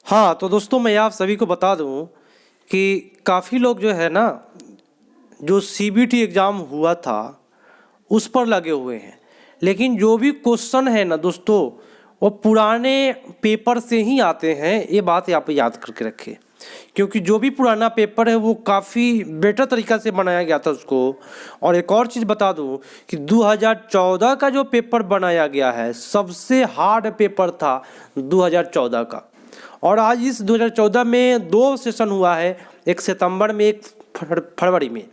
हाँ, तो दोस्तों मैं आप सभी को बता दूँ कि काफ़ी लोग जो है ना, जो सीबीटी एग्ज़ाम हुआ था, उस पर लगे हुए हैं। लेकिन जो भी क्वेश्चन है ना दोस्तों, वो पुराने पेपर से ही आते हैं, ये बात आप याद करके रखें। क्योंकि जो भी पुराना पेपर है वो काफ़ी बेटर तरीक़ा से बनाया गया था उसको। और एक और चीज़ बता दूं कि 2014 का जो पेपर बनाया गया है, सबसे हार्ड पेपर था 2014 का। और आज इस 2014 में 2 सेशन हुआ है, एक सितंबर में, एक फरवरी में।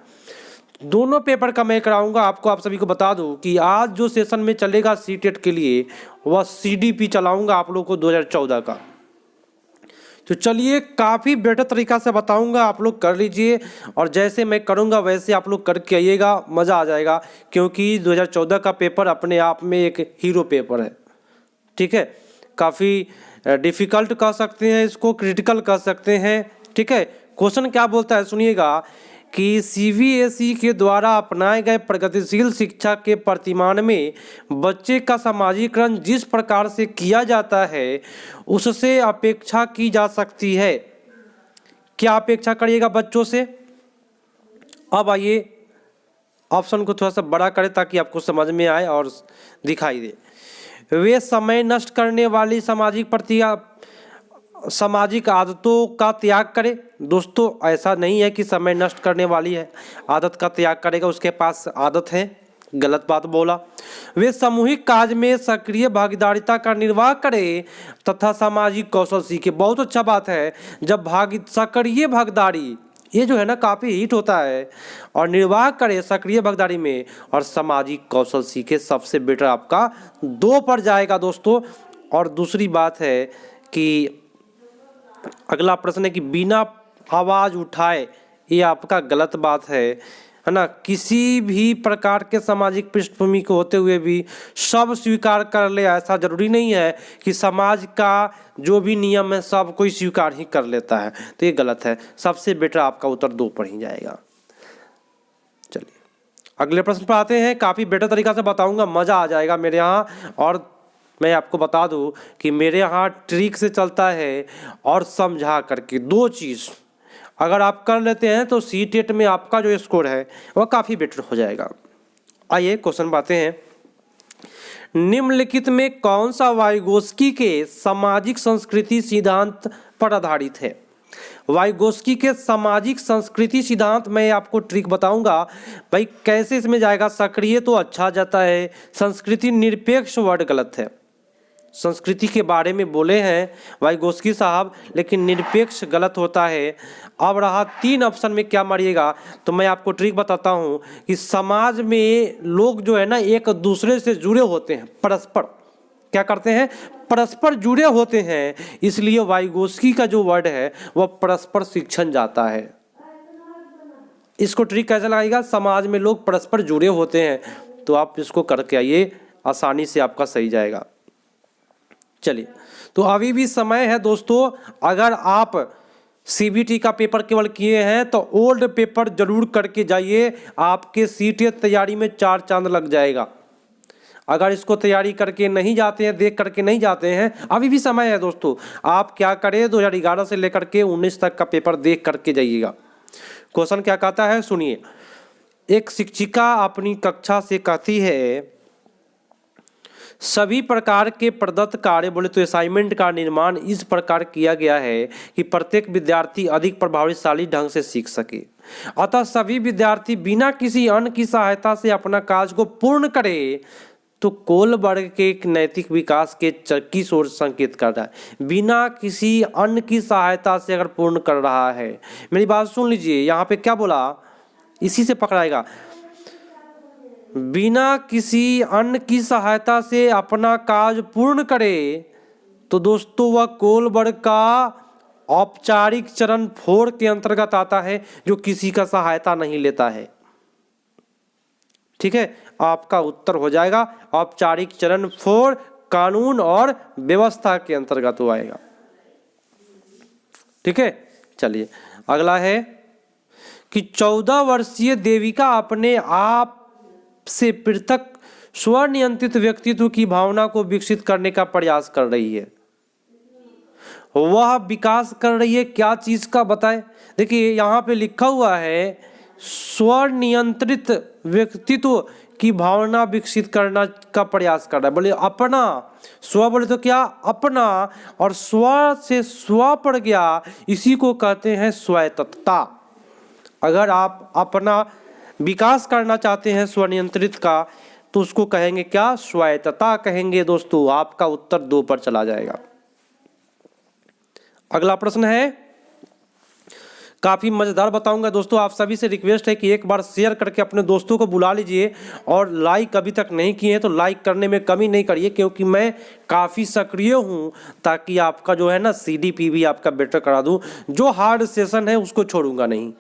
दोनों पेपर का मैं कराऊंगा आपको। आप सभी को बता दूं कि आज जो सेशन में चलेगा सीटेट के लिए, वह सीडीपी चलाऊंगा आप लोगों को 2014 का। तो चलिए, काफ़ी बेटर तरीक़ा से बताऊंगा, आप लोग कर लीजिए। और जैसे मैं करूंगा वैसे आप लोग करके आइएगा, मज़ा आ जाएगा। क्योंकि 2014 का पेपर अपने आप में एक हीरो पेपर है। ठीक है, काफ़ी डिफ़िकल्ट कह सकते हैं इसको, क्रिटिकल कह सकते हैं। ठीक है, क्वेश्चन क्या बोलता है सुनिएगा कि सीबीएसई के द्वारा अपनाए गए प्रगतिशील शिक्षा के प्रतिमान में बच्चे का समाजीकरण जिस प्रकार से किया जाता है, उससे अपेक्षा की जा सकती है। क्या अपेक्षा करिएगा बच्चों से? अब आइए, ऑप्शन को थोड़ा सा बड़ा करें ताकि आपको समझ में आए और दिखाई दे। वे समय नष्ट करने वाली सामाजिक आदतों का त्याग करे। दोस्तों, ऐसा नहीं है कि समय नष्ट करने वाली है आदत का त्याग करेगा, उसके पास आदत है, गलत बात बोला। वे सामूहिक कार्य में सक्रिय भागीदारिता का निर्वाह करे तथा सामाजिक कौशल सीखे। बहुत अच्छा बात है, जब सक्रिय भागीदारी, ये जो है ना काफ़ी हिट होता है। और निर्वाह करे सक्रिय भागीदारी में और सामाजिक कौशल सीखे, सबसे बेटर आपका 2 पर जाएगा दोस्तों। और दूसरी बात है कि अगला प्रश्न है कि बिना आवाज़ उठाए, ये आपका गलत बात है ना। किसी भी प्रकार के सामाजिक पृष्ठभूमि को होते हुए भी सब स्वीकार कर ले, ऐसा जरूरी नहीं है कि समाज का जो भी नियम है सब कोई स्वीकार ही कर लेता है, तो ये गलत है। सबसे बेटर आपका उत्तर 2 पर ही जाएगा। चलिए अगले प्रश्न पर आते हैं। काफ़ी बेटर तरीका से बताऊंगा, मज़ा आ जाएगा मेरे यहाँ। और मैं आपको बता दूं कि मेरे यहाँ ट्रिक से चलता है और समझा करके 2 चीज़ अगर आप कर लेते हैं तो सीटेट में आपका जो स्कोर है वह काफ़ी बेटर हो जाएगा। आइए क्वेश्चन पाते हैं। निम्नलिखित में कौन सा वाइगोस्की के सामाजिक संस्कृति सिद्धांत पर आधारित है? वाइगोस्की के सामाजिक संस्कृति सिद्धांत में आपको ट्रिक बताऊंगा भाई कैसे इसमें जाएगा। सक्रिय तो अच्छा जाता है, संस्कृति निरपेक्ष वर्ड गलत है। संस्कृति के बारे में बोले हैं वाइगोस्की साहब, लेकिन निरपेक्ष गलत होता है। अब रहा 3 ऑप्शन में क्या मारिएगा, तो मैं आपको ट्रिक बताता हूँ कि समाज में लोग जो है ना एक दूसरे से जुड़े होते हैं, परस्पर क्या करते हैं, परस्पर जुड़े होते हैं। इसलिए वाइगोस्की का जो वर्ड है वह परस्पर शिक्षण जाता है। इसको ट्रिक कैसे लगाएगा, समाज में लोग परस्पर जुड़े होते हैं, तो आप इसको करके आइए, आसानी से आपका सही जाएगा। चलिए, तो अभी भी समय है दोस्तों। अगर आप सीबीटी का पेपर केवल किए हैं तो ओल्ड पेपर जरूर करके जाइए, आपके सीटेट तैयारी में 4 चांद लग जाएगा। अगर इसको तैयारी करके नहीं जाते हैं, देख करके नहीं जाते हैं, अभी भी समय है दोस्तों। आप क्या करें, 2011 से लेकर के 19 तक का पेपर देख करके जाइएगा। क्वेश्चन क्या कहता है सुनिए। एक शिक्षिका अपनी कक्षा से कहती है, सभी प्रकार के प्रदत्त कार्य बोले तो असाइनमेंट का निर्माण इस प्रकार किया गया है कि प्रत्येक विद्यार्थी अधिक प्रभावशाली ढंग से सीख सके। अतः सभी विद्यार्थी बिना किसी अन्य की सहायता से अपना कार्य को पूर्ण करे। तो कोलबर्ग के नैतिक विकास के की ओर संकेत कर रहा है। बिना किसी अन्य की सहायता से अगर पूर्ण कर रहा है, मेरी बात सुन लीजिए, यहाँ पे क्या बोला, इसी से पकड़ाएगा। बिना किसी अन्य की सहायता से अपना कार्य पूर्ण करे, तो दोस्तों वह कोलबर्ग का औपचारिक चरण 4 के अंतर्गत आता है, जो किसी का सहायता नहीं लेता है। ठीक है, आपका उत्तर हो जाएगा औपचारिक चरण 4, कानून और व्यवस्था के अंतर्गत वो आएगा। ठीक है, चलिए अगला है कि 14 वर्षीय देविका अपने आप से पृथक स्वनियंत्रित व्यक्तित्व की भावना को विकसित करने का प्रयास कर रही है। वह विकास कर रही है, क्या चीज़ का बताए। देखिए यहाँ पे लिखा हुआ है स्वनियंत्रित व्यक्तित्व की भावना विकसित करना का प्रयास कर रहा है। बोले अपना, स्व बोले तो क्या अपना, और स्व से स्व पड़ गया, इसी को कहते हैं स्वायत्तता। अगर आप अपना विकास करना चाहते हैं स्वनियंत्रित का, तो उसको कहेंगे क्या, स्वायत्तता कहेंगे दोस्तों। आपका उत्तर 2 पर चला जाएगा। अगला प्रश्न है, काफ़ी मज़ेदार बताऊंगा दोस्तों। आप सभी से रिक्वेस्ट है कि एक बार शेयर करके अपने दोस्तों को बुला लीजिए, और लाइक अभी तक नहीं किए हैं तो लाइक करने में कमी नहीं करिए, क्योंकि मैं काफ़ी सक्रिय हूं, ताकि आपका जो है ना CDPB आपका बेटर करा दूं। जो हार्ड सेशन है उसको छोड़ूंगा नहीं,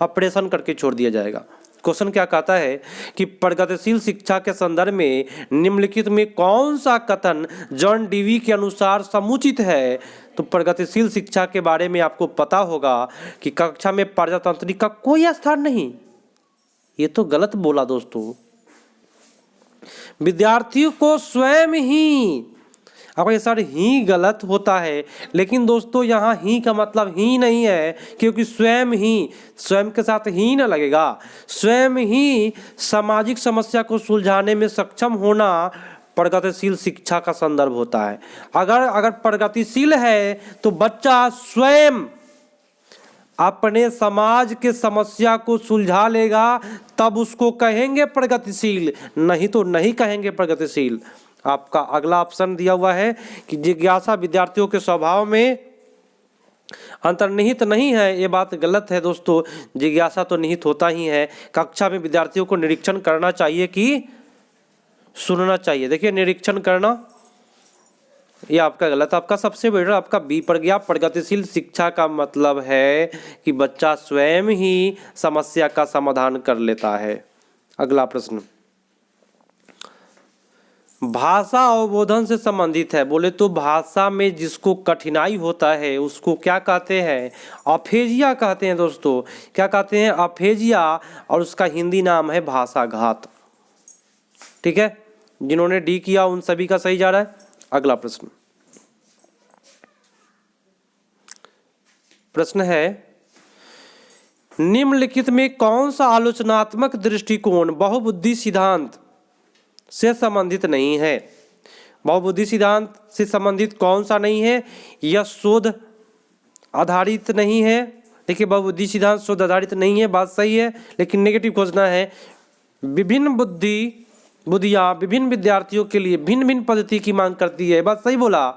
ऑपरेशन करके छोड़ दिया जाएगा। क्वेश्चन क्या कहता है कि प्रगतिशील शिक्षा के संदर्भ में निम्नलिखित में कौन सा कथन जॉन डीवी के अनुसार समुचित है। तो प्रगतिशील शिक्षा के बारे में आपको पता होगा कि कक्षा में प्रजातांत्रिक का कोई स्थान नहीं, ये तो गलत बोला दोस्तों। विद्यार्थियों को स्वयं ही, अब ये सर ही गलत होता है, लेकिन दोस्तों यहाँ ही का मतलब ही नहीं है, क्योंकि स्वयं ही, स्वयं के साथ ही न लगेगा। स्वयं ही सामाजिक समस्या को सुलझाने में सक्षम होना प्रगतिशील शिक्षा का संदर्भ होता है। अगर प्रगतिशील है तो बच्चा स्वयं अपने समाज के समस्या को सुलझा लेगा, तब उसको कहेंगे प्रगतिशील, नहीं तो नहीं कहेंगे प्रगतिशील। आपका अगला ऑप्शन दिया हुआ है कि जिज्ञासा विद्यार्थियों के स्वभाव में अंतर्निहित नहीं है, ये बात गलत है दोस्तों। जिज्ञासा तो निहित होता ही है। कक्षा में विद्यार्थियों को निरीक्षण करना चाहिए कि सुनना चाहिए। देखिए निरीक्षण करना, ये आपका गलत, आपका सबसे बेटर आपका बी पर गया। प्रगतिशील शिक्षा का मतलब है कि बच्चा स्वयं ही समस्या का समाधान कर लेता है। अगला प्रश्न, भाषा अवबोधन से संबंधित है। बोले तो भाषा में जिसको कठिनाई होता है उसको क्या कहते हैं, अफेजिया कहते हैं दोस्तों। क्या कहते हैं, अफेजिया, और उसका हिंदी नाम है भाषाघात। ठीक है, जिन्होंने डी किया उन सभी का सही जा रहा है। अगला प्रश्न, प्रश्न है निम्नलिखित में कौन सा आलोचनात्मक दृष्टिकोण बहुबुद्धि सिद्धांत से संबंधित नहीं है। बहुबुद्धि सिद्धांत से संबंधित कौन सा नहीं है, यह शोध आधारित नहीं है। देखिए बहुबुद्धि सिद्धांत शोध आधारित नहीं है, बात सही है, लेकिन नेगेटिव खोजना है। विभिन्न बुद्धियां विभिन्न विद्यार्थियों के लिए भिन्न भिन्न पद्धति की मांग करती है, बात सही बोला।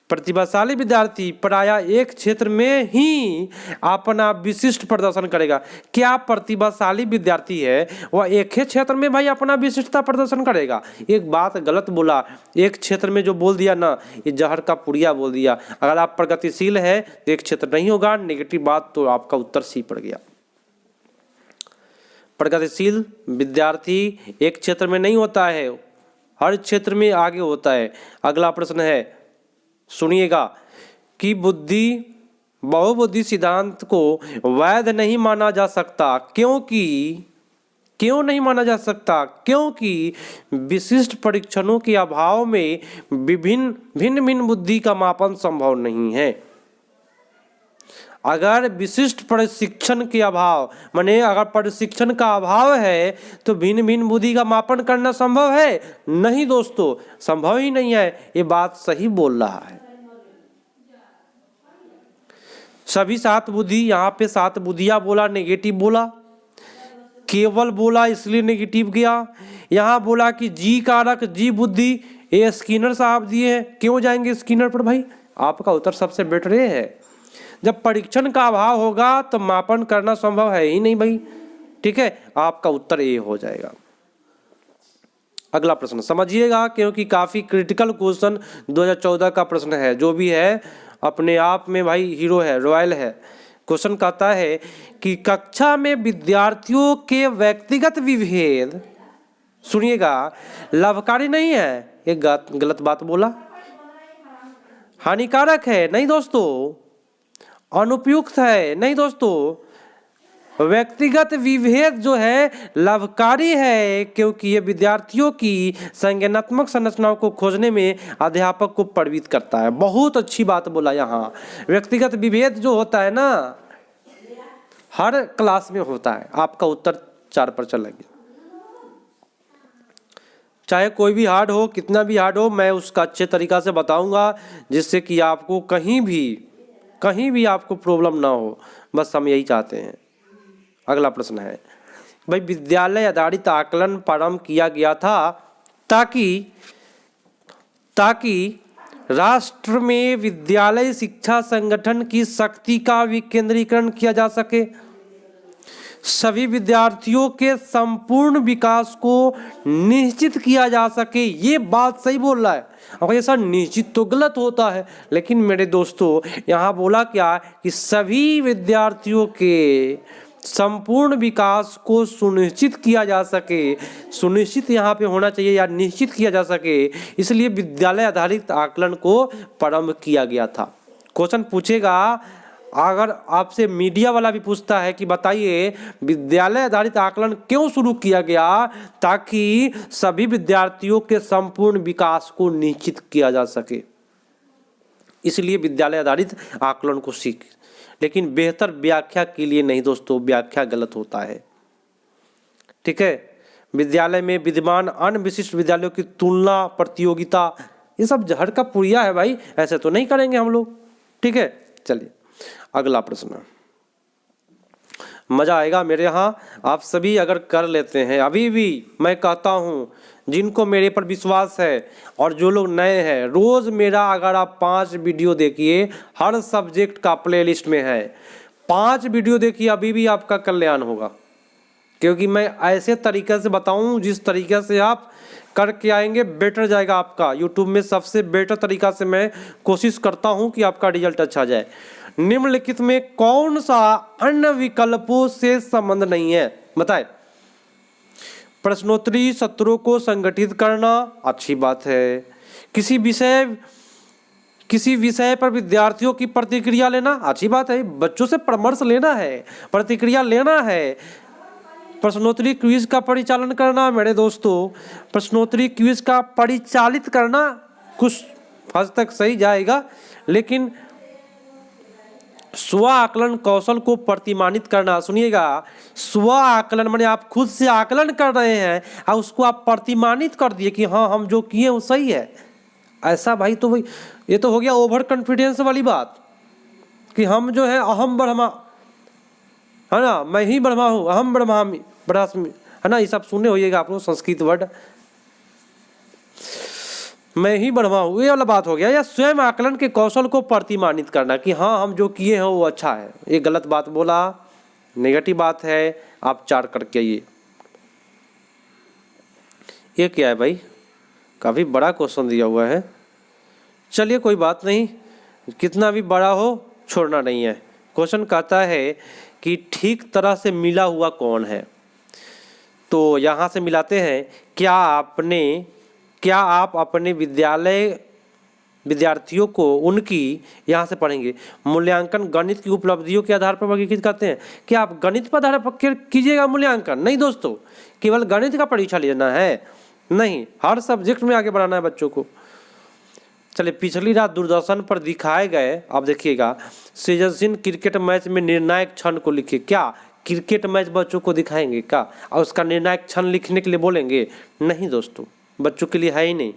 प्रतिभाशाली विद्यार्थी प्रायः एक क्षेत्र में ही अपना विशिष्ट प्रदर्शन करेगा। क्या प्रतिभाशाली विद्यार्थी है वह एक ही क्षेत्र में भाई अपना विशिष्टता प्रदर्शन करेगा। एक बात गलत बोला, एक क्षेत्र में जो बोल दिया ना, ये जहर का पुड़िया बोल दिया। अगर आप प्रगतिशील है तो एक क्षेत्र नहीं होगा, नेगेटिव बात, तो आपका उत्तर सी पड़ गया। प्रगतिशील विद्यार्थी एक क्षेत्र में नहीं होता है, हर क्षेत्र में आगे होता है। अगला प्रश्न है, सुनिएगा कि बहुबुद्धि सिद्धांत को वैध नहीं माना जा सकता। क्यों नहीं माना जा सकता, क्योंकि विशिष्ट परीक्षणों के अभाव में भिन्न बुद्धि का मापन संभव नहीं है। अगर विशिष्ट प्रशिक्षण के अभाव, माने अगर प्रशिक्षण का अभाव है तो भिन्न बुद्धि का मापन करना संभव है नहीं दोस्तों, संभव ही नहीं है। ये बात सही बोल रहा है। सभी 7 बुद्धि, यहाँ पे 7 बुद्धियां बोला, नेगेटिव बोला, केवल बोला इसलिए नेगेटिव गया। यहाँ बोला कि जी कारक, जी बुद्धि, ये स्किनर साहब दिए हैं, क्यों जाएंगे स्किनर पर भाई। आपका उत्तर सबसे बेटर ये है, जब परीक्षण का अभाव होगा तो मापन करना संभव है ही नहीं भाई। ठीक है, आपका उत्तर ए हो जाएगा। अगला प्रश्न समझिएगा, क्योंकि काफी क्रिटिकल क्वेश्चन 2014 का प्रश्न है। जो भी है अपने आप में भाई हीरो है, रॉयल है। क्वेश्चन कहता है कि कक्षा में विद्यार्थियों के व्यक्तिगत विभेद, सुनिएगा, लाभकारी नहीं है। ये गलत बात बोला। हानिकारक है नहीं दोस्तों, अनुपयुक्त है नहीं दोस्तों, व्यक्तिगत विभेद जो है लाभकारी है, क्योंकि ये विद्यार्थियों की संज्ञानात्मक संरचनाओं को खोजने में अध्यापक को प्रवृत्त करता है। बहुत अच्छी बात बोला यहाँ। व्यक्तिगत विभेद जो होता है ना, हर क्लास में होता है। आपका उत्तर 4 पर चला गया। चाहे कोई भी हार्ड हो, कितना भी हार्ड हो, मैं उसका अच्छे तरीका से बताऊंगा, जिससे कि आपको कहीं भी आपको प्रॉब्लम ना हो। बस हम यही चाहते हैं। अगला प्रश्न है भाई, विद्यालय आधारित आकलन प्रारंभ किया गया था ताकि राष्ट्र में विद्यालय शिक्षा संगठन की शक्ति का विकेंद्रीकरण किया जा सके, सभी विद्यार्थियों के संपूर्ण विकास को निश्चित किया जा सके। ये बात सही बोल रहा है। अब ऐसा निश्चित तो गलत होता है, लेकिन मेरे दोस्तों यहाँ बोला क्या कि सभी विद्यार्थियों के संपूर्ण विकास को सुनिश्चित किया जा सके। सुनिश्चित यहाँ पे होना चाहिए या निश्चित किया जा सके, इसलिए विद्यालय आधारित आकलन को प्रारंभ किया गया था। क्वेश्चन पूछेगा, अगर आपसे मीडिया वाला भी पूछता है कि बताइए विद्यालय आधारित आकलन क्यों शुरू किया गया, ताकि सभी विद्यार्थियों के संपूर्ण विकास को निश्चित किया जा सके, इसलिए विद्यालय आधारित आकलन को सीख। लेकिन बेहतर व्याख्या के लिए नहीं दोस्तों, व्याख्या गलत होता है। ठीक है, विद्यालय में विद्यमान अन्य विशिष्ट विद्यालयों की तुलना, प्रतियोगिता, ये सब जहर का पुड़िया है भाई, ऐसे तो नहीं करेंगे हम लोग। ठीक है, चलिए अगला प्रश्न। मजा आएगा मेरे यहाँ। आप सभी अगर कर लेते हैं, अभी भी मैं कहता हूँ, जिनको मेरे पर विश्वास है और जो लोग नए हैं, रोज मेरा अगर आप 5 वीडियो देखिए, हर सब्जेक्ट का प्लेलिस्ट में है, 5 वीडियो देखिए, अभी भी आपका कल्याण होगा। क्योंकि मैं ऐसे तरीके से बताऊं जिस तरीके से आप करके आएंगे बेटर जाएगा आपका। यूट्यूब में सबसे बेटर तरीका से मैं कोशिश करता हूं कि आपका रिजल्ट अच्छा जाए। निम्नलिखित में कौन सा अन्य विकल्पों से संबंध नहीं है, बताए। प्रश्नोत्तरी सत्रों को संगठित करना, अच्छी बात है। किसी विषय पर विद्यार्थियों की प्रतिक्रिया लेना, अच्छी बात है। बच्चों से परामर्श लेना है, प्रतिक्रिया लेना है। प्रश्नोत्तरी क्विज का परिचालन करना, मेरे दोस्तों प्रश्नोत्तरी क्विज का परिचालित करना कुछ हद तक सही जाएगा, लेकिन स्व आकलन कौशल को प्रतिमानित करना, सुनिएगा, स्व आकलन माने आप खुद से आकलन कर रहे हैं और उसको आप प्रतिमानित कर दिए कि हाँ हम जो किए वो सही है, ऐसा भाई तो भाई ये तो हो गया ओवर कॉन्फिडेंस वाली बात कि हम जो है अहम ब्रह्मा है ना, मैं ही ब्रह्मा हूँ, अहम ब्रह्मास्मि ब्रह्मास्मि है ना, ये सब सुने होइएगा आप लोग संस्कृत वर्ड, मैं ही ब्रह्मा हूँ, ये वाला बात हो गया। या स्वयं आकलन के कौशल को प्रतिमानित करना कि हाँ हम जो किए हैं वो अच्छा है, ये गलत बात बोला, नेगेटिव बात है, आप 4 करके आइए। ये क्या है भाई, काफ़ी बड़ा क्वेश्चन दिया हुआ है। चलिए कोई बात नहीं, कितना भी बड़ा हो छोड़ना नहीं है। क्वेश्चन कहता है कि ठीक तरह से मिला हुआ कौन है, तो यहाँ से मिलाते हैं। क्या आप अपने विद्यार्थियों को उनकी, यहाँ से पढ़ेंगे, मूल्यांकन गणित की उपलब्धियों के आधार पर वर्गीकृत करते हैं। क्या आप गणित पर आधार पर कीजिएगा मूल्यांकन? नहीं दोस्तों, केवल गणित का परीक्षा लेना है नहीं, हर सब्जेक्ट में आगे बढ़ाना है बच्चों को। चलिए, पिछली रात दूरदर्शन पर दिखाए गए, आप देखिएगा, सृजनशील क्रिकेट मैच में निर्णायक क्षण को लिखिए। क्या क्रिकेट मैच बच्चों को दिखाएंगे क्या और उसका निर्णायक क्षण लिखने के लिए बोलेंगे? नहीं दोस्तों, बच्चों के लिए है ही नहीं।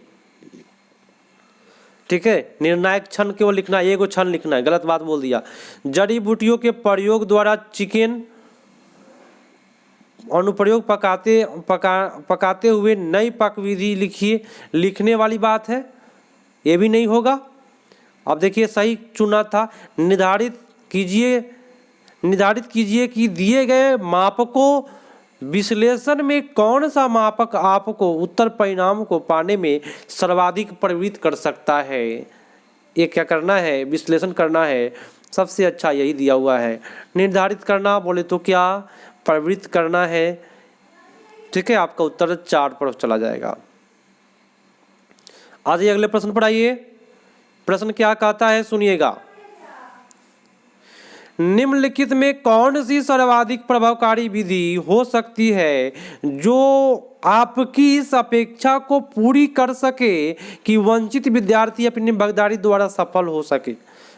ठीक है, निर्णायक क्षण केवल लिखना है, एगो क्षण लिखना है, गलत बात बोल दिया। जड़ी बूटियों के प्रयोग द्वारा चिकन अनुप्रयोग पकाते हुए नई पाक विधि लिखिए, लिखने वाली बात है, ये भी नहीं होगा। अब देखिए सही चुना था। निर्धारित कीजिए कि दिए गए मापकों विश्लेषण में कौन सा मापक आपको उत्तर परिणाम को पाने में सर्वाधिक प्रवृत्त कर सकता है। ये क्या करना है, विश्लेषण करना है, सबसे अच्छा यही दिया हुआ है। निर्धारित करना बोले तो क्या, प्रवृत्त करना है। ठीक है, आपका उत्तर 4 पर चला जाएगा। आज अगले प्रश्न पर आइए। प्रश्न क्या कहता है सुनिएगा। निम्नलिखित में कौन सी सर्वाधिक प्रभावकारी विधि हो सकती है जो आपकी इस अपेक्षा को पूरी कर सके कि वंचित विद्यार्थी अपनी भागीदारी द्वारा सफल हो सके।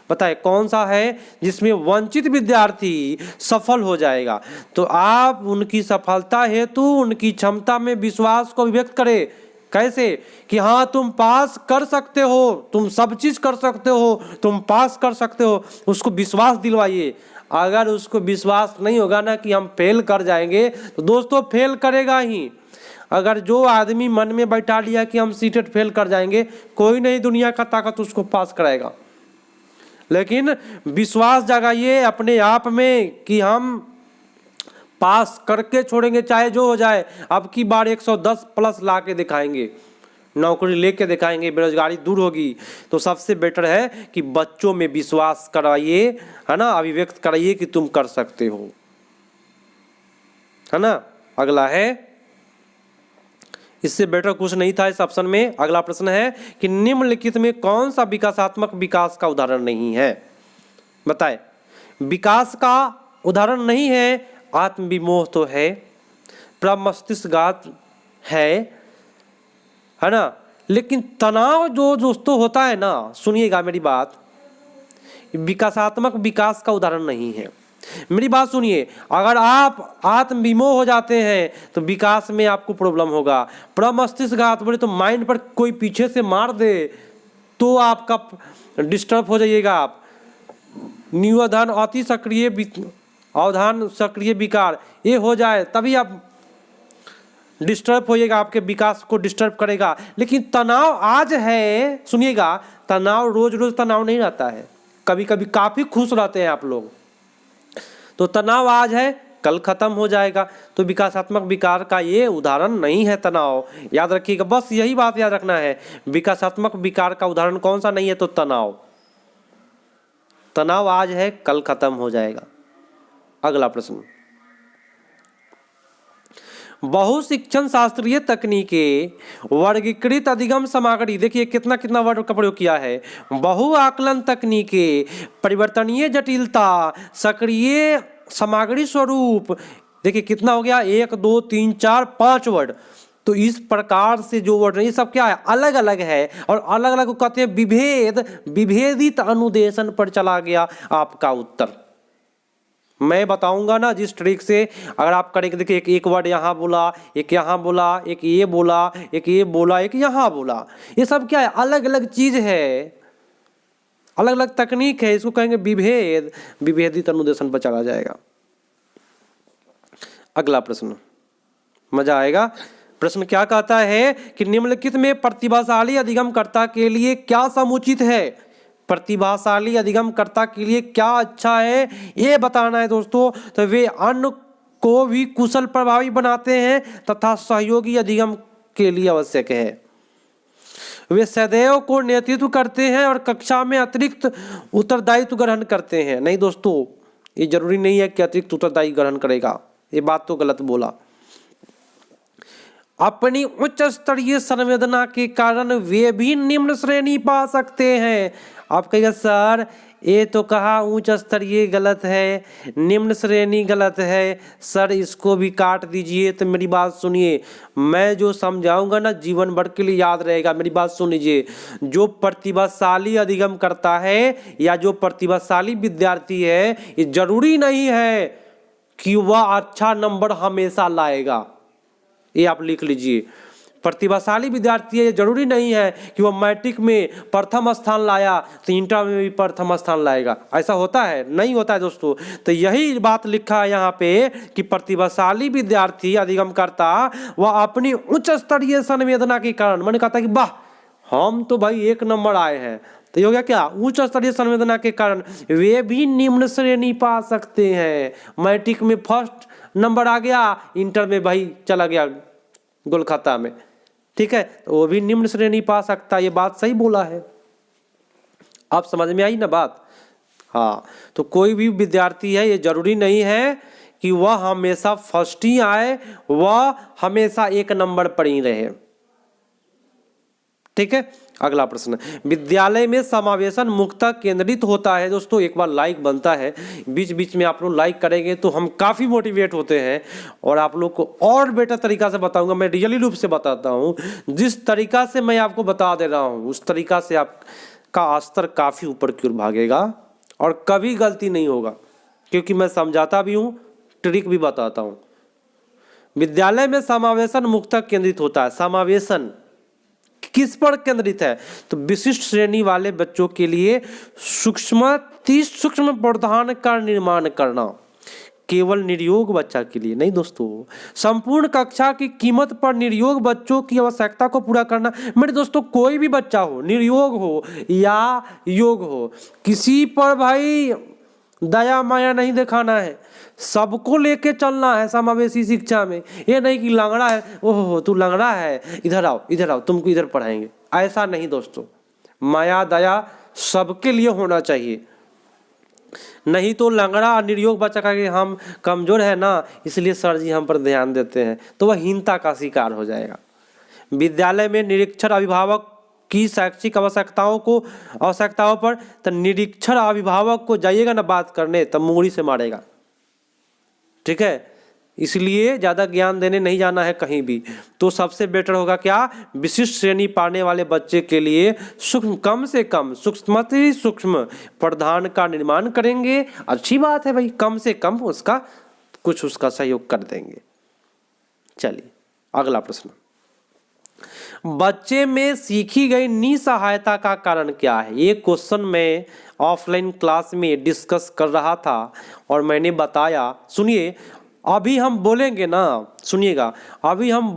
बताए कौन सा है जिसमें वंचित विद्यार्थी सफल हो जाएगा। तो आप उनकी सफलता हेतु उनकी क्षमता में विश्वास को व्यक्त करें। कैसे कि हाँ तुम पास कर सकते हो, तुम सब चीज कर सकते हो, तुम पास कर सकते हो, उसको विश्वास दिलवाइए। अगर उसको विश्वास नहीं होगा ना कि हम फेल कर जाएंगे तो दोस्तों फेल करेगा ही। अगर जो आदमी मन में बैठा लिया कि हम सीटेट फेल कर जाएंगे, कोई नहीं दुनिया का ताकत उसको पास कराएगा। लेकिन विश्वास जगाइए अपने आप में कि हम पास करके छोड़ेंगे चाहे जो हो जाए। अब की बार 110 प्लस ला के दिखाएंगे, नौकरी लेके दिखाएंगे, बेरोजगारी दूर होगी। तो सबसे बेटर है कि बच्चों में विश्वास कराइए, है ना, अभिव्यक्त कराइए कि तुम कर सकते हो, है ना। अगला है, इससे बेटर कुछ नहीं था इस ऑप्शन में। अगला प्रश्न है कि निम्नलिखित में कौन सा विकासात्मक विकास का उदाहरण नहीं है। बताए विकास का उदाहरण नहीं है। आत्मविमोह तो है, प्रमस्तिष्कघात है ना, लेकिन तनाव जो दोस्तों होता है ना, सुनिएगा मेरी बात, विकासात्मक विकास का उदाहरण नहीं है। मेरी बात सुनिए, अगर आप आत्मविमोह हो जाते हैं तो विकास में आपको प्रॉब्लम होगा। प्रमस्तिष्कघात बोले तो माइंड पर कोई पीछे से मार दे तो आपका डिस्टर्ब हो जाइएगा आप। न्यूअवधान अति सक्रिय अवधान सक्रिय विकार ये हो जाए तभी आप डिस्टर्ब होइएगा, आपके विकास को डिस्टर्ब करेगा। लेकिन तनाव आज है, सुनिएगा, तनाव रोज रोज तनाव नहीं रहता है, कभी कभी काफी खुश रहते हैं आप लोग। तो तनाव आज है कल खत्म हो जाएगा। तो विकासात्मक विकार का ये उदाहरण नहीं है तनाव, याद रखिएगा, बस यही बात याद रखना है। विकासात्मक विकार का उदाहरण कौन सा नहीं है तो तनाव। तनाव आज है कल खत्म हो जाएगा। अगला प्रश्न, बहुशिक्षण शास्त्रीय तकनीके वर्गीकृत अधिगम सामग्री, देखिए कितना कितना वर्ड का प्रयोग किया है। बहु आकलन तकनीके, परिवर्तनीय जटिलता, सक्रिय सामग्री स्वरूप, देखिए कितना हो गया, 1 2 3 4 5 वर्ड। तो इस प्रकार से जो वर्ड ये सब क्या है, अलग अलग है, और अलग अलग को कहते हैं विभेद, विभेदित अनुदेशन पर चला गया आपका उत्तर। मैं बताऊंगा ना जिस ट्रिक से, अगर आप करेंगे, देखिए एक वर्ड यहाँ बोला, एक यहाँ बोला, एक ये बोला, एक ये बोला, एक यहाँ बोला, ये सब क्या है, अलग अलग चीज है, अलग अलग तकनीक है, इसको कहेंगे विभेद, विभेदित अनुदेशन पर चला जाएगा। अगला प्रश्न मजा आएगा। प्रश्न क्या कहता है कि निम्नलिखित में प्रतिभाशाली अधिगमकर्ता के लिए क्या समुचित है। प्रतिभाशाली अधिगमकर्ता के लिए क्या अच्छा है ये बताना है दोस्तों। तो वे अन्य को भी कुशल प्रभावी बनाते हैं तथा सहयोगी अधिगम के लिए आवश्यक है। वे सदैव को नेतृत्व करते हैं और कक्षा में अतिरिक्त उत्तरदायित्व ग्रहण करते हैं। नहीं दोस्तों, ये जरूरी नहीं है कि अतिरिक्त उत्तरदायित्व ग्रहण करेगा, ये बात तो गलत बोला। अपनी उच्च स्तरीय संवेदना के कारण वे भी निम्न श्रेणी पा सकते हैं। आप कहिएगा सर ये तो कहा उच्च स्तरीय गलत है, निम्न श्रेणी गलत है, सर इसको भी काट दीजिए। तो मेरी बात सुनिए, मैं जो समझाऊंगा ना जीवन भर के लिए याद रहेगा। मेरी बात सुन लीजिए, जो प्रतिभाशाली अधिगम करता है या जो प्रतिभाशाली विद्यार्थी है, ये जरूरी नहीं है कि वह अच्छा नंबर हमेशा लाएगा। ये आप लिख लीजिए, प्रतिभाशाली विद्यार्थी है, जरूरी नहीं है कि वह मैट्रिक में प्रथम स्थान लाया तो इंटर में भी प्रथम स्थान लाएगा। ऐसा होता है? नहीं होता है दोस्तों। तो यही बात लिखा है यहाँ पे कि प्रतिभाशाली विद्यार्थी अधिगमकर्ता वह अपनी उच्च स्तरीय संवेदना के कारण, मैंने कहा था कि वाह हम तो भाई 1 नंबर आए हैं, तो ये हो गया क्या, उच्च स्तरीय संवेदना के कारण वे भी निम्न श्रेणी पा सकते हैं। मैट्रिक में फर्स्ट नंबर आ गया, इंटर में भाई चला गया गोल खाता में, ठीक है, तो वो भी निम्न श्रेणी पा सकता है। ये बात सही बोला है, आप समझ में आई ना बात। हाँ, तो कोई भी विद्यार्थी है, ये जरूरी नहीं है कि वह हमेशा फर्स्ट ही आए, वह हमेशा 1 नंबर पर ही रहे, ठीक है। अगला प्रश्न, विद्यालय में समावेशन मुख्यतः केंद्रित होता है। दोस्तों एक बार लाइक बनता है, बीच बीच में आप लोग लाइक करेंगे तो हम काफ़ी मोटिवेट होते हैं और आप लोग को और बेटर तरीका से बताऊंगा। मैं रियली रूप से बताता हूँ, जिस तरीका से मैं आपको बता दे रहा हूँ उस तरीका से आपका स्तर काफ़ी ऊपर की ओर भागेगा और कभी गलती नहीं होगा, क्योंकि मैं समझाता भी हूँ, ट्रिक भी बताता हूँ। विद्यालय में समावेशन मुख्यतः केंद्रित होता है। समावेशन किस पर केंद्रित है? तो विशिष्ट श्रेणी वाले बच्चों के लिए सूक्ष्म प्रावधान का निर्माण करना। केवल निर्योग बच्चा के लिए नहीं दोस्तों, संपूर्ण कक्षा की कीमत पर निर्योग बच्चों की आवश्यकता को पूरा करना। मेरे दोस्तों कोई भी बच्चा हो, निर्योग हो या योग हो, किसी पर भाई दया माया नहीं दिखाना है, सबको लेके चलना है समावेशी शिक्षा में। ये नहीं कि लंगड़ा है, ओहो तू लंगड़ा है, इधर आओ तुमको इधर पढ़ाएंगे, ऐसा नहीं दोस्तों। माया दया सबके लिए होना चाहिए, नहीं तो लंगड़ा और निर्योग बच्चा का कि हम कमजोर है ना इसलिए सर जी हम पर ध्यान देते हैं, तो वह हीनता का शिकार हो जाएगा। विद्यालय में निरीक्षर अभिभावक की शैक्षिक आवश्यकताओं पर, तो निरीक्षर अभिभावक को जाइएगा ना बात करने तब मुंगली से मारेगा, ठीक है। इसलिए ज़्यादा ज्ञान देने नहीं जाना है कहीं भी। तो सबसे बेटर होगा क्या, विशिष्ट श्रेणी पाने वाले बच्चे के लिए कम से कम सूक्ष्म प्रावधान का निर्माण करेंगे। अच्छी बात है भाई, कम से कम उसका सहयोग कर देंगे। चलिए अगला प्रश्न, बच्चे में सीखी गई निसहायता का कारण क्या है? ये क्वेश्चन मैं ऑफलाइन क्लास में डिस्कस कर रहा था और मैंने बताया, सुनिए अभी हम बोलेंगे ना, सुनिएगा अभी हम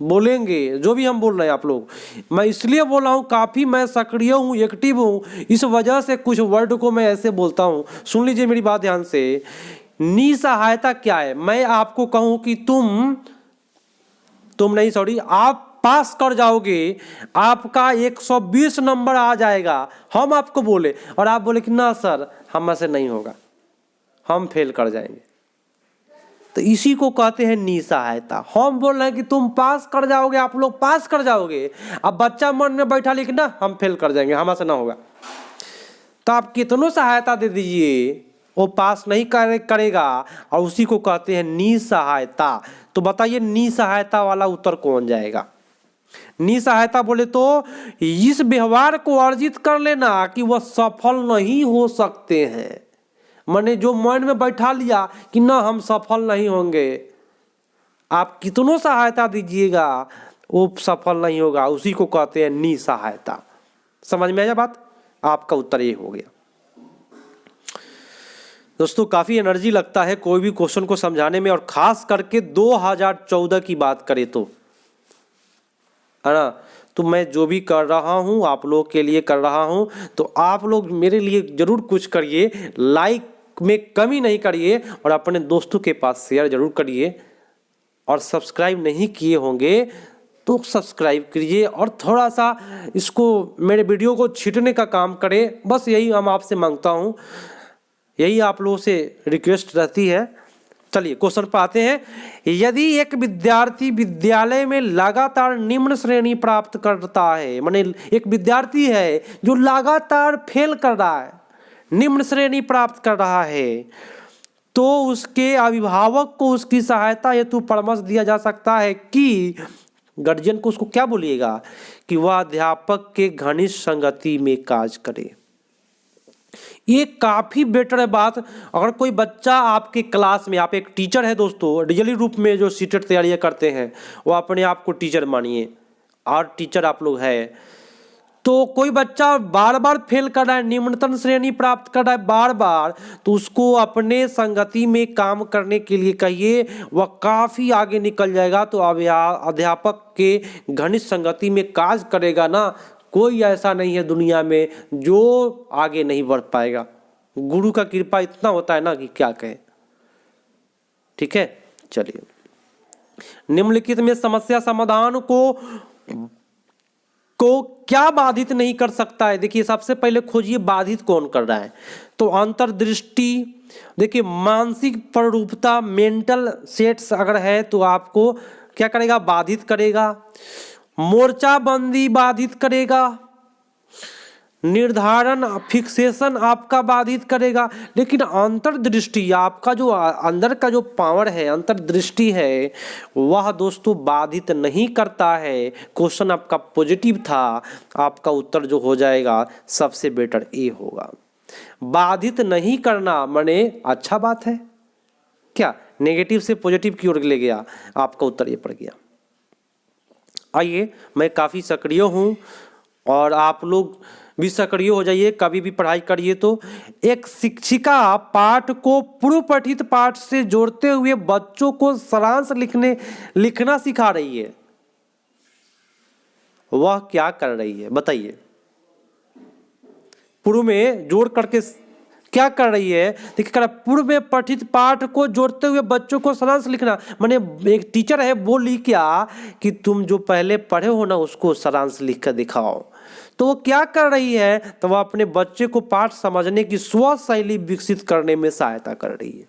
बोलेंगे जो भी हम बोल रहे हैं आप लोग, मैं इसलिए बोल रहा हूँ काफ़ी मैं सक्रिय हूँ, एक्टिव हूँ, इस वजह से कुछ वर्ड को मैं ऐसे बोलता हूँ। सुन लीजिए मेरी बात ध्यान से। निसहायता क्या है? मैं आपको कहूँ कि आप पास कर जाओगे, आपका 120 नंबर आ जाएगा, हम आपको बोले और आप बोले कि ना सर हमसे नहीं होगा, हम फेल कर जाएंगे, तो इसी को कहते हैं निसहायता। हम बोल रहे हैं कि तुम पास कर जाओगे, आप लोग पास कर जाओगे, अब बच्चा मन में बैठा लेकिन ना हम फेल कर जाएंगे, हमसे ना होगा, तो आप कितनों सहायता दे दीजिए वो पास नहीं करेगा और उसी को कहते हैं निसहायता। तो बताइए निसहायता वाला उत्तर कौन जाएगा? निसहायता बोले तो इस व्यवहार को अर्जित कर लेना कि वह सफल नहीं हो सकते हैं, माने जो मन में बैठा लिया कि ना हम सफल नहीं होंगे, आप कितनों सहायता दीजिएगा वो सफल नहीं होगा, उसी को कहते हैं निसहायता। समझ में आया बात? आपका उत्तर ये हो गया। दोस्तों काफ़ी एनर्जी लगता है कोई भी क्वेश्चन को समझाने में, और ख़ास करके 2014 की बात करें तो, है ना। तो मैं जो भी कर रहा हूँ आप लोग के लिए कर रहा हूँ, तो आप लोग मेरे लिए ज़रूर कुछ करिए, लाइक में कमी नहीं करिए और अपने दोस्तों के पास शेयर ज़रूर करिए, और सब्सक्राइब नहीं किए होंगे तो सब्सक्राइब कीजिए और थोड़ा सा इसको मेरे वीडियो को छींटने का काम करें। बस यही हम आपसे मांगता हूँ, यही आप लोगों से रिक्वेस्ट रहती है। चलिए क्वेश्चन पर आते हैं। यदि एक विद्यार्थी विद्यालय में लगातार निम्न श्रेणी प्राप्त करता है, माने एक विद्यार्थी है जो लगातार फेल कर रहा है, निम्न श्रेणी प्राप्त कर रहा है, तो उसके अभिभावक को उसकी सहायता हेतु परामर्श दिया जा सकता है कि गार्जियन को उसको क्या बोलिएगा कि वह अध्यापक के घनिष्ठ संगति में कार्य करे। ये काफ़ी बेटर है बात। अगर कोई बच्चा आपके क्लास में, आप एक टीचर है दोस्तों, रियली रूप में जो सीटेट तैयारियां करते हैं वो अपने आप को टीचर मानिए, और टीचर आप लोग है, तो कोई बच्चा बार बार फेल कर रहा है, निम्नतम श्रेणी प्राप्त कर रहा है बार बार, तो उसको अपने संगति में काम करने के लिए कहिए, वह काफ़ी आगे निकल जाएगा। तो अध्यापक के घनिष्ठ संगति में कार्य करेगा ना, कोई ऐसा नहीं है दुनिया में जो आगे नहीं बढ़ पाएगा। गुरु का कृपा इतना होता है ना कि क्या कहें। ठीक है, चलिए निम्नलिखित में समस्या समाधान को क्या बाधित नहीं कर सकता है? देखिए सबसे पहले खोजिए बाधित कौन कर रहा है। तो अंतर्दृष्टि, देखिए मानसिक प्ररूपता, मेंटल सेट्स अगर है तो आपको क्या करेगा, बाधित करेगा। मोर्चाबंदी बाधित करेगा, निर्धारण फिक्सेशन आपका बाधित करेगा, लेकिन अंतर्दृष्टि आपका जो अंदर का जो पावर है, अंतर्दृष्टि है, वह दोस्तों बाधित नहीं करता है। क्वेश्चन आपका पॉजिटिव था, आपका उत्तर जो हो जाएगा सबसे बेटर ए होगा। बाधित नहीं करना माने अच्छा बात है क्या, नेगेटिव से पॉजिटिव की ओर ले गया, आपका उत्तर ये पड़ गया। आइए, मैं काफ़ी सक्रिय हूँ और आप लोग भी सक्रिय हो जाइए, कभी भी पढ़ाई करिए तो। एक शिक्षिका पाठ को पूर्व पठित पाठ से जोड़ते हुए बच्चों को सारांश लिखना सिखा रही है। वह क्या कर रही है बताइए? पूर्व में जोड़ करके क्या कर रही है? देखिए, पूर्व में पठित पाठ को जोड़ते हुए बच्चों को सारांश लिखना, माने एक टीचर है बोली क्या कि तुम जो पहले पढ़े हो ना उसको सारांश लिख कर दिखाओ। तो वो क्या कर रही है? तो वह अपने बच्चे को पाठ समझने की स्व शैली विकसित करने में सहायता कर रही है।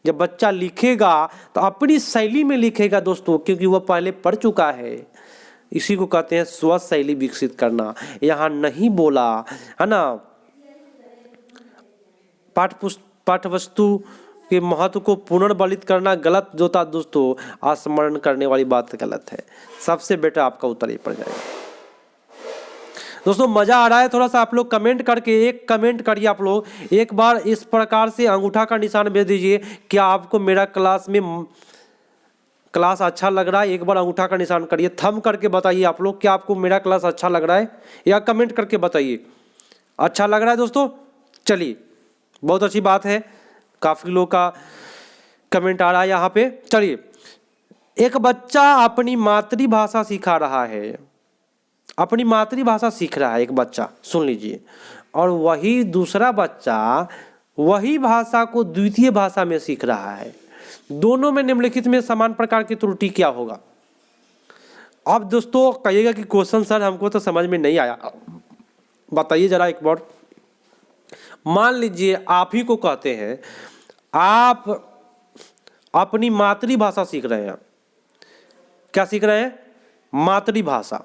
जब बच्चा लिखेगा तो अपनी शैली में लिखेगा दोस्तों, क्योंकि वह पहले पढ़ चुका है। इसी को कहते हैं स्व शैली विकसित करना। यहाँ नहीं बोला है ना, पाठ वस्तु के महत्व को पुनर्बलित करना गलत जो था दोस्तों, स्मरण करने वाली बात गलत है। सबसे बेटर आपका उत्तर ये पड़ जाएगा। दोस्तों मजा आ रहा है थोड़ा सा? आप लोग कमेंट करके, एक कमेंट करिए आप लोग, एक बार इस प्रकार से अंगूठा का निशान भेज दीजिए। क्या आपको मेरा क्लास अच्छा लग रहा है? एक बार अंगूठा का निशान करिए, थंब करके बताइए आप लोग, क्या आपको मेरा क्लास अच्छा लग रहा है, या कमेंट करके बताइए अच्छा लग रहा है दोस्तों। चलिए, बहुत अच्छी बात है, काफ़ी लोग का कमेंट आ रहा है यहाँ पे। चलिए, एक बच्चा अपनी मातृभाषा सिखा रहा है, अपनी मातृभाषा सीख रहा है एक बच्चा, सुन लीजिए, और वही दूसरा बच्चा वही भाषा को द्वितीय भाषा में सीख रहा है। दोनों में निम्नलिखित में समान प्रकार की त्रुटि क्या होगा? अब दोस्तों कहिएगा कि क्वेश्चन सर हमको तो समझ में नहीं आया, बताइए जरा एक बार। मान लीजिए आप ही को कहते हैं, आप अपनी मातृभाषा सीख रहे हैं। क्या सीख रहे हैं? मातृभाषा।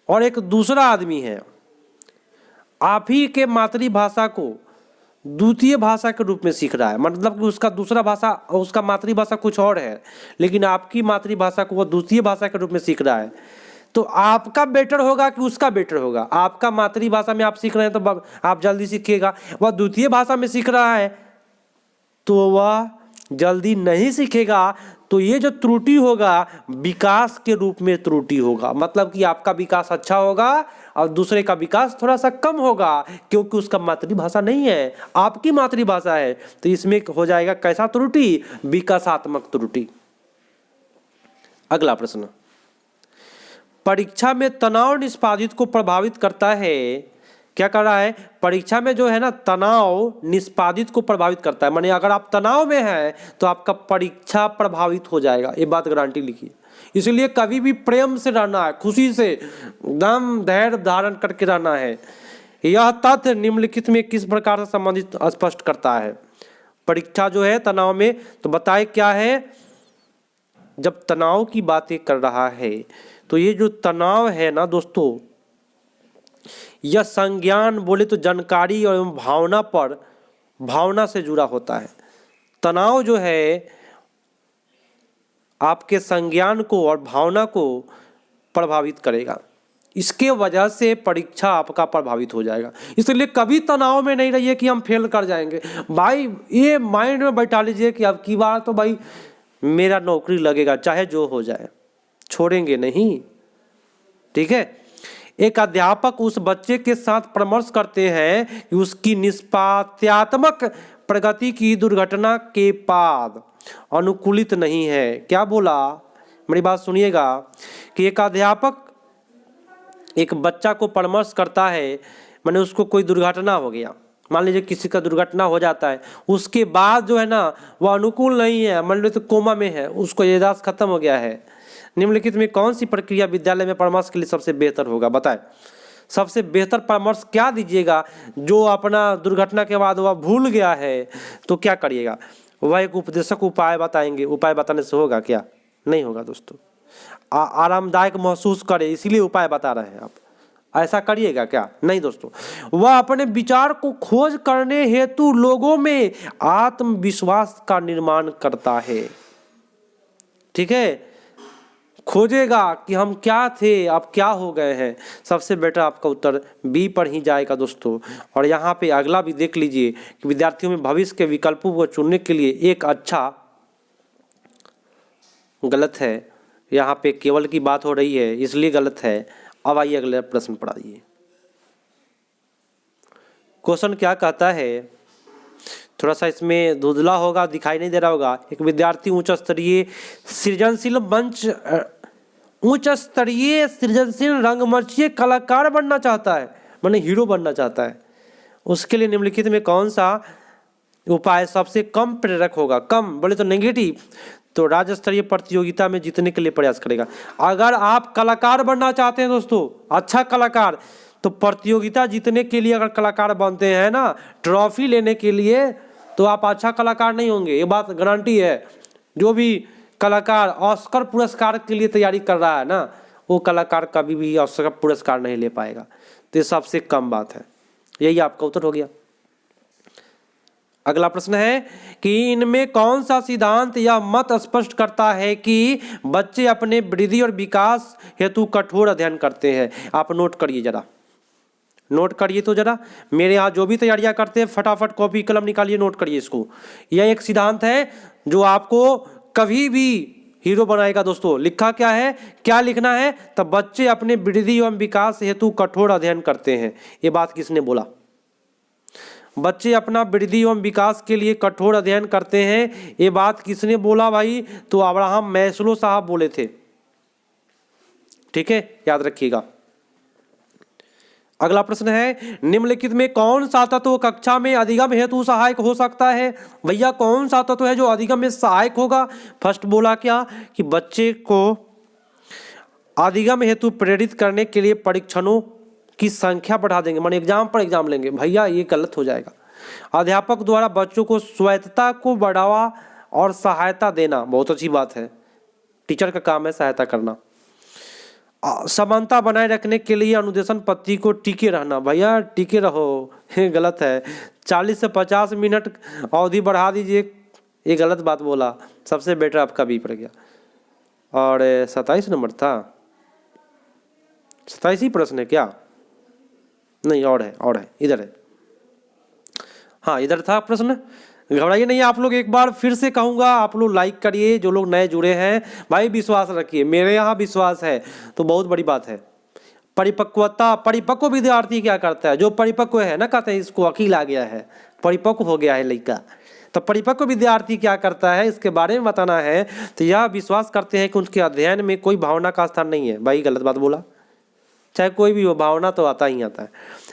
और एक दूसरा आदमी है, आप ही के मातृभाषा को द्वितीय भाषा के रूप में सीख रहा है, मतलब कि उसका दूसरा भाषा, उसका मातृभाषा कुछ और है, लेकिन आपकी मातृभाषा को वह द्वितीय भाषा के रूप में सीख रहा है। तो आपका बेटर होगा कि उसका बेटर होगा? आपका मातृभाषा में आप सीख रहे हैं तो आप जल्दी सीखिएगा, वह द्वितीय भाषा में सीख रहा है तो वह जल्दी नहीं सीखेगा। तो ये जो त्रुटि होगा विकास के रूप में त्रुटि होगा, मतलब कि आपका विकास अच्छा होगा और दूसरे का विकास थोड़ा सा कम होगा, क्योंकि उसका मातृभाषा नहीं है, आपकी मातृभाषा है। तो इसमें हो जाएगा कैसा त्रुटि? विकासात्मक त्रुटि। अगला प्रश्न, परीक्षा में तनाव निष्पादित को प्रभावित करता है। क्या कर रहा है? परीक्षा में जो है ना, तनाव निष्पादित को प्रभावित करता है, माने अगर आप तनाव में हैं तो आपका परीक्षा प्रभावित हो जाएगा, ये बात गारंटी लिखिए। इसलिए कभी भी प्रेम से रहना है, खुशी से दम धैर्य धारण करके रहना है। यह तथ्य निम्नलिखित में किस प्रकार से संबंधित स्पष्ट करता है? परीक्षा जो है तनाव में, तो बताए क्या है? जब तनाव की बातें कर रहा है तो ये जो तनाव है ना दोस्तों, यह संज्ञान बोले तो जानकारी और भावना से जुड़ा होता है। तनाव जो है आपके संज्ञान को और भावना को प्रभावित करेगा, इसके वजह से परीक्षा आपका प्रभावित हो जाएगा। इसलिए कभी तनाव में नहीं रहिए कि हम फेल कर जाएंगे। भाई ये माइंड में बैठा लीजिए कि अब की बार तो भाई मेरा नौकरी लगेगा, चाहे जो हो जाए, छोड़ेंगे नहीं। ठीक है, एक अध्यापक उस बच्चे के साथ परामर्श करते हैं कि उसकी निष्पात्यात्मक प्रगति की दुर्घटना के बाद अनुकूलित नहीं है। क्या बोला? मेरी बात सुनिएगा कि एक अध्यापक एक बच्चा को परामर्श करता है, माने उसको कोई दुर्घटना हो गया, मान लीजिए किसी का दुर्घटना हो जाता है, उसके बाद जो है ना वह अनुकूल नहीं है, मान लीजिए तो कोमा में है, उसको याददाश्त खत्म हो गया है। निम्नलिखित में कौन सी प्रक्रिया विद्यालय में परामर्श के लिए सबसे बेहतर होगा? बताएं, सबसे बेहतर परामर्श क्या दीजिएगा? जो अपना दुर्घटना के बाद वह भूल गया है तो क्या करिएगा? वह एक उपदेशक उपाय बताएंगे। उपाय बताने से होगा क्या? नहीं होगा दोस्तों। आरामदायक महसूस करे, इसीलिए उपाय बता रहे हैं आप। ऐसा करिएगा क्या? नहीं दोस्तों, वह अपने विचार को खोज करने हेतु लोगों में आत्मविश्वास का निर्माण करता है। ठीक है, खोजेगा कि हम क्या थे, अब क्या हो गए हैं। सबसे बेटर आपका उत्तर बी पर ही जाएगा दोस्तों। और यहाँ पे अगला भी देख लीजिए कि विद्यार्थियों में भविष्य के विकल्पों को चुनने के लिए एक अच्छा, गलत है, यहाँ पे केवल की बात हो रही है इसलिए गलत है। अब आइए अगले प्रश्न पर आइए। क्वेश्चन क्या कहता है, थोड़ा सा इसमें धुंधला होगा, दिखाई नहीं दे रहा होगा। एक विद्यार्थी उच्च स्तरीय रंगमंचीय कलाकार बनना चाहता है, माने हीरो बनना चाहता है। उसके लिए निम्नलिखित में कौन सा उपाय सबसे कम प्रेरक होगा? कम बोले तो नेगेटिव, तो राज्य स्तरीय प्रतियोगिता में जीतने के लिए प्रयास करेगा। अगर आप कलाकार बनना चाहते हैं दोस्तों, अच्छा कलाकार, तो प्रतियोगिता जीतने के लिए अगर कलाकार बनते हैं ना, ट्रॉफी लेने के लिए, तो आप अच्छा कलाकार नहीं होंगे, ये बात गारंटी है। जो भी कलाकार ऑस्कर पुरस्कार के लिए तैयारी कर रहा है ना, वो कलाकार कभी भी ऑस्कर पुरस्कार नहीं ले पाएगा। तो ये सबसे कम बात है, यही आपका उत्तर हो गया। अगला प्रश्न है कि इनमें कौन सा सिद्धांत या मत स्पष्ट करता है कि बच्चे अपने वृद्धि और विकास हेतु कठोर अध्ययन करते हैं? आप नोट करिए जरा, नोट करिए तो जरा। मेरे यहाँ जो भी तैयारियां करते हैं फटाफट कॉपी कलम निकालिए, नोट करिए इसको। यह एक सिद्धांत है जो आपको कभी भी हीरो बनाएगा दोस्तों। लिखा क्या है, क्या लिखना है? तब बच्चे अपने वृद्धि एवं विकास हेतु कठोर अध्ययन करते हैं। ये बात किसने बोला? बच्चे अपना वृद्धि एवं विकास के लिए कठोर अध्ययन करते हैं, ये बात किसने बोला भाई? तो अब्राहम मैस्लो साहब बोले थे। ठीक है, याद रखिएगा। अगला प्रश्न है, निम्नलिखित में कौन सा तत्व कक्षा में अधिगम हेतु सहायक हो सकता है? भैया कौन सा तत्व है जो अधिगम में सहायक होगा? फर्स्ट बोला क्या कि बच्चे को अधिगम हेतु प्रेरित करने के लिए परीक्षणों की संख्या बढ़ा देंगे, माने एग्जाम पर एग्जाम लेंगे। भैया ये गलत हो जाएगा। अध्यापक द्वारा बच्चों को स्वायत्तता को बढ़ावा और सहायता देना, बहुत अच्छी बात है, टीचर का काम है सहायता करना। समानता बनाए रखने के लिए अनुदेशन पद्धति को टिके रहना। भैया टिके रहो, ये गलत है। 40 से 50 मिनट अवधि बढ़ा दीजिए, ये गलत बात बोला। सबसे बेटर आपका बी पड़ गया। और 27 नंबर था, 27 ही प्रश्न है क्या? नहीं, और है, इधर है। हाँ इधर था प्रश्न, घबराइए नहीं आप लोग। एक बार फिर से कहूँगा, आप लोग लाइक करिए, जो लोग नए जुड़े हैं भाई विश्वास रखिए, मेरे यहाँ विश्वास है तो बहुत बड़ी बात है। परिपक्वता, परिपक्व विद्यार्थी क्या करता है? जो परिपक्व है ना, कहते हैं इसको अकील आ गया है, परिपक्व हो गया है लड़का। तो परिपक्व विद्यार्थी क्या करता है इसके बारे में बताना है। तो यह विश्वास करते हैं कि उनके अध्ययन में कोई भावना का स्थान नहीं है। भाई गलत बात बोला, चाहे कोई भी हो, भावना तो आता ही आता है।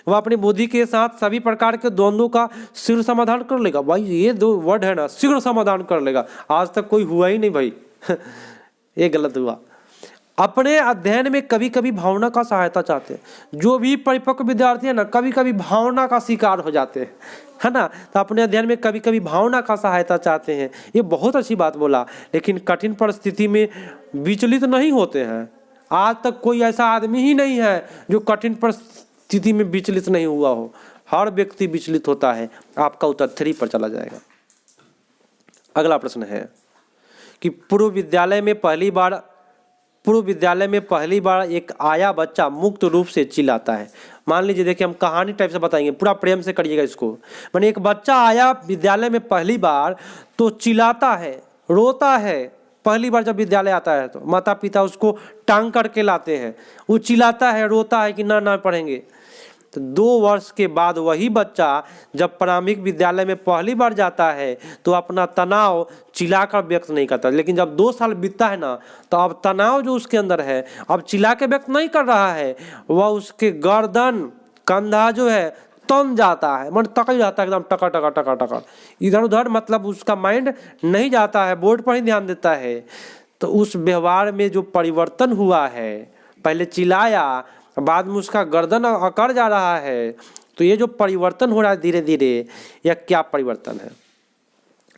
वह अपनी बुद्धि के साथ सभी प्रकार के द्वंद्वों का शीघ्र समाधान कर लेगा। भाई ये दो वर्ड है ना, शीघ्र समाधान कर लेगा, आज तक कोई हुआ ही नहीं भाई ये गलत हुआ। अपने अध्ययन में कभी कभी भावना का सहायता चाहते हैं। जो भी परिपक्व विद्यार्थी है ना, कभी कभी भावना का शिकार हो जाते हैं, है ना। तो अपने अध्ययन में कभी कभी भावना का सहायता चाहते हैं, ये बहुत अच्छी बात बोला। लेकिन कठिन परिस्थिति में विचलित नहीं होते हैं। आज तक कोई ऐसा आदमी ही नहीं है जो कठिन परिस्थिति में विचलित नहीं हुआ हो। हर व्यक्ति विचलित होता है। आपका उत्तर 3 पर चला जाएगा। अगला प्रश्न है कि पूर्व विद्यालय में पहली बार एक आया बच्चा मुक्त रूप से चिल्लाता है। मान लीजिए, देखिए हम कहानी टाइप से बताएंगे, पूरा प्रेम से करिएगा इसको। माने एक बच्चा आया विद्यालय में पहली बार तो चिल्लाता है, रोता है। पहली बार जब विद्यालय आता है तो माता पिता उसको टांग करके लाते हैं, वो चिल्लाता है, रोता है कि ना पढ़ेंगे। तो 2 वर्ष के बाद वही बच्चा जब प्राथमिक विद्यालय में पहली बार जाता है तो अपना तनाव चिल्लाकर व्यक्त नहीं करता। लेकिन जब 2 साल बीतता है ना, तो अब तनाव जो उसके अंदर है अब चिल्ला के व्यक्त नहीं कर रहा है, वह उसके गर्दन कंधा जो है तन जाता है, मन तक ही जाता है एकदम टका टका टका टका, इधर उधर, मतलब उसका माइंड नहीं जाता है, बोर्ड पर ही ध्यान देता है। तो उस व्यवहार में जो परिवर्तन हुआ है, पहले चिल्लाया, बाद में उसका गर्दन अकड़ जा रहा है, तो ये जो परिवर्तन हो रहा है धीरे धीरे, यह क्या परिवर्तन है?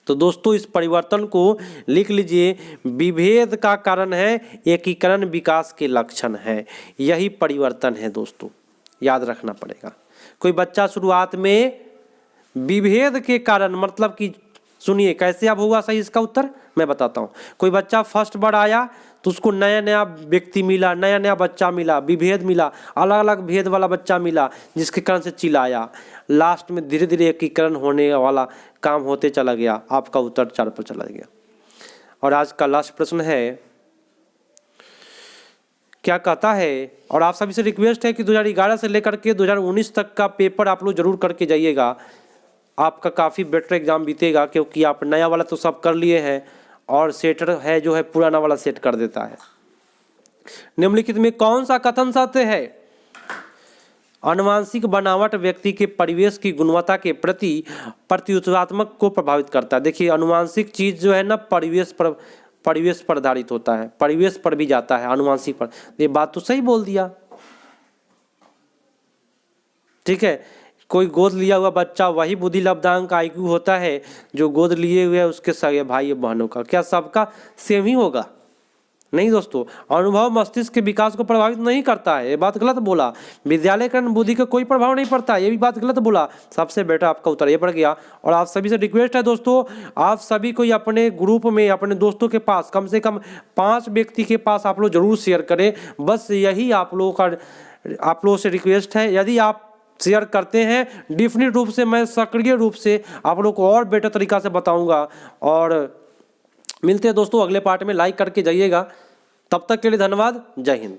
तो दोस्तों इस परिवर्तन को लिख लीजिए, विभेद का कारण है एकीकरण विकास के लक्षण है। यही परिवर्तन है दोस्तों, याद रखना पड़ेगा। कोई बच्चा शुरुआत में विभेद के कारण, मतलब कि सुनिए कैसे अब होगा सही इसका उत्तर मैं बताता हूँ। कोई बच्चा फर्स्ट बार आया तो उसको नया नया व्यक्ति मिला, नया नया बच्चा मिला, विभेद मिला, अलग अलग भेद वाला बच्चा मिला, जिसके कारण से चिल्लाया। लास्ट में धीरे धीरे एकीकरण होने वाला काम होते चला गया। आपका उत्तर 4 पर चला गया। और आज का लास्ट प्रश्न है, क्या कहता है, और आप सभी से रिक्वेस्ट है कि 2011 से लेकर के 2019 तक का पेपर आप लोग जरूर करके जाइएगा। आपका काफ़ी बेटर एग्जाम बीतेगा, क्योंकि आप नया वाला तो सब कर लिए हैं और सेटर है जो है पुराना वाला सेट कर देता है। निम्नलिखित में कौन सा कथन सत्य है? आनुवंशिक बनावट व्यक्ति के परिवेश की गुणवत्ता के प्रति प्रत्युत्पादक को प्रभावित करता है। देखिए आनुवंशिक चीज जो है ना परिवेश पर आधारित होता है, परिवेश पर भी जाता है, आनुवंशिक पर। ये बात तो सही बोल दिया। ठीक है, कोई गोद लिया हुआ बच्चा वही बुद्धि लब्धांक IQ होता है जो गोद लिए हुए उसके सगे भाई बहनों का। क्या सबका सेम ही होगा? नहीं दोस्तों, अनुभव मस्तिष्क के विकास को प्रभावित नहीं करता है, ये बात गलत बोला। विद्यालयकरण बुद्धि का कोई प्रभाव नहीं पड़ता, ये भी बात गलत बोला। सबसे बेटा आपका उत्तर ये पड़ गया। और आप सभी से रिक्वेस्ट है दोस्तों, आप सभी को अपने ग्रुप में अपने दोस्तों के पास कम से कम 5 व्यक्ति के पास आप लोग जरूर शेयर करें। बस यही आप लोगों से रिक्वेस्ट है। यदि आप शेयर करते हैं डेफिनेट रूप से मैं सक्रिय रूप से आप लोग को और बेटर तरीका से बताऊंगा। और मिलते हैं दोस्तों अगले पार्ट में, लाइक करके जाइएगा। तब तक के लिए धन्यवाद। जय हिंद।